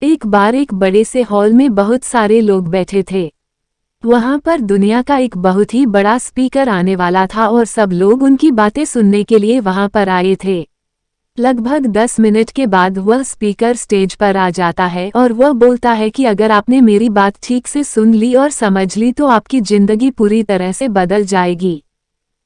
एक बार एक बड़े से हॉल में बहुत सारे लोग बैठे थे। वहां पर दुनिया का एक बहुत ही बड़ा स्पीकर आने वाला था और सब लोग उनकी बातें सुनने के लिए वहां पर आए थे। लगभग 10 मिनट के बाद वह स्पीकर स्टेज पर आ जाता है और वह बोलता है कि अगर आपने मेरी बात ठीक से सुन ली और समझ ली तो आपकी जिंदगी पूरी तरह से बदल जाएगी।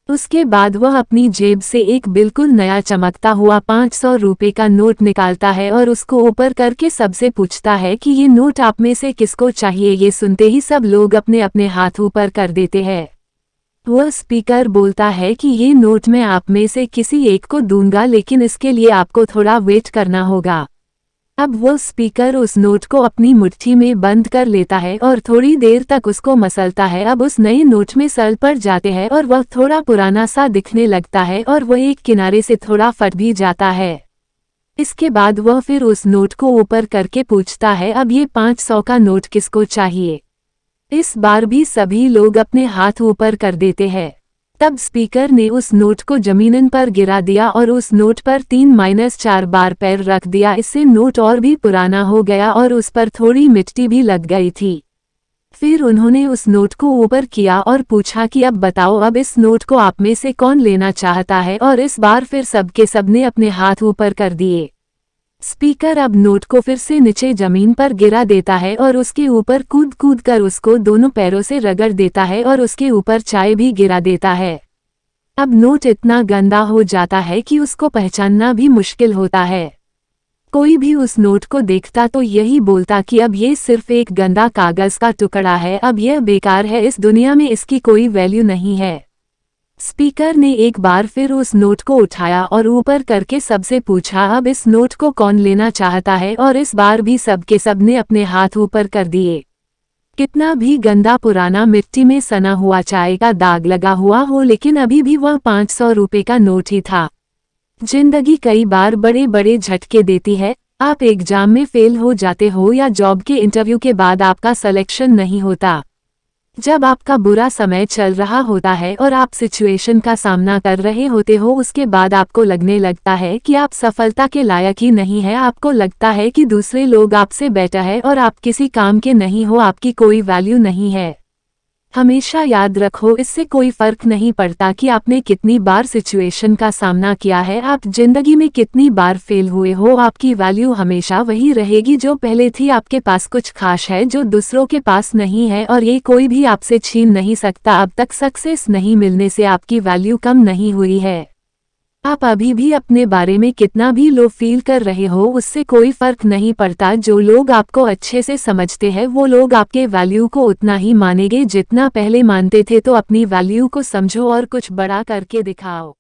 उसके बाद वह अपनी जेब से एक बिल्कुल नया चमकता हुआ 500 रुपये का नोट निकालता है और उसको ऊपर करके सबसे पूछता है कि ये नोट आप में से किसको चाहिए। ये सुनते ही सब लोग अपने अपने हाथ ऊपर कर देते हैं। वह स्पीकर बोलता है कि ये नोट मैं आप में से किसी एक को दूंगा, लेकिन इसके लिए आपको थोड़ा वेट करना होगा। अब वो स्पीकर उस नोट को अपनी मुट्ठी में बंद कर लेता है और थोड़ी देर तक उसको मसलता है। अब उस नए नोट में सल पड़ जाते हैं और वह थोड़ा पुराना सा दिखने लगता है और वह एक किनारे से थोड़ा फट भी जाता है। इसके बाद वह फिर उस नोट को ऊपर करके पूछता है, अब ये 500 का नोट किसको चाहिए। इस बार भी सभी लोग अपने हाथ ऊपर कर देते हैं। तब स्पीकर ने उस नोट को जमीन पर गिरा दिया और उस नोट पर 3-4 बार पैर रख दिया। इससे नोट और भी पुराना हो गया और उस पर थोड़ी मिट्टी भी लग गई थी। फिर उन्होंने उस नोट को ऊपर किया और पूछा कि अब बताओ, अब इस नोट को आप में से कौन लेना चाहता है। और इस बार फिर सबके सबने अपने हाथ ऊपर कर दिए। स्पीकर अब नोट को फिर से नीचे जमीन पर गिरा देता है और उसके ऊपर कूद कूद कर उसको दोनों पैरों से रगड़ देता है और उसके ऊपर चाय भी गिरा देता है। अब नोट इतना गंदा हो जाता है कि उसको पहचानना भी मुश्किल होता है। कोई भी उस नोट को देखता तो यही बोलता कि अब ये सिर्फ एक गंदा कागज का टुकड़ा है, अब यह बेकार है, इस दुनिया में इसकी कोई वैल्यू नहीं है। स्पीकर ने एक बार फिर उस नोट को उठाया और ऊपर करके सबसे पूछा, अब इस नोट को कौन लेना चाहता है। और इस बार भी सबके सबने अपने हाथ ऊपर कर दिए। कितना भी गंदा पुराना मिट्टी में सना हुआ चाय का दाग लगा हुआ हो, लेकिन अभी भी वह 500 रुपये का नोट ही था। जिंदगी कई बार बड़े बड़े झटके देती है। आप एग्जाम में फेल हो जाते हो या जॉब के इंटरव्यू के बाद आपका सिलेक्शन नहीं होता। जब आपका बुरा समय चल रहा होता है और आप सिचुएशन का सामना कर रहे होते हो, उसके बाद आपको लगने लगता है कि आप सफलता के लायक ही नहीं है। आपको लगता है कि दूसरे लोग आपसे बेटर है और आप किसी काम के नहीं हो, आपकी कोई वैल्यू नहीं है। हमेशा याद रखो, इससे कोई फर्क नहीं पड़ता कि आपने कितनी बार सिचुएशन का सामना किया है, आप जिंदगी में कितनी बार फेल हुए हो, आपकी वैल्यू हमेशा वही रहेगी जो पहले थी। आपके पास कुछ खास है जो दूसरों के पास नहीं है और ये कोई भी आपसे छीन नहीं सकता। अब तक सक्सेस नहीं मिलने से आपकी वैल्यू कम नहीं हुई है। आप अभी भी अपने बारे में कितना भी लो फील कर रहे हो, उससे कोई फर्क नहीं पड़ता। जो लोग आपको अच्छे से समझते हैं वो लोग आपके वैल्यू को उतना ही मानेंगे जितना पहले मानते थे। तो अपनी वैल्यू को समझो और कुछ बड़ा करके दिखाओ।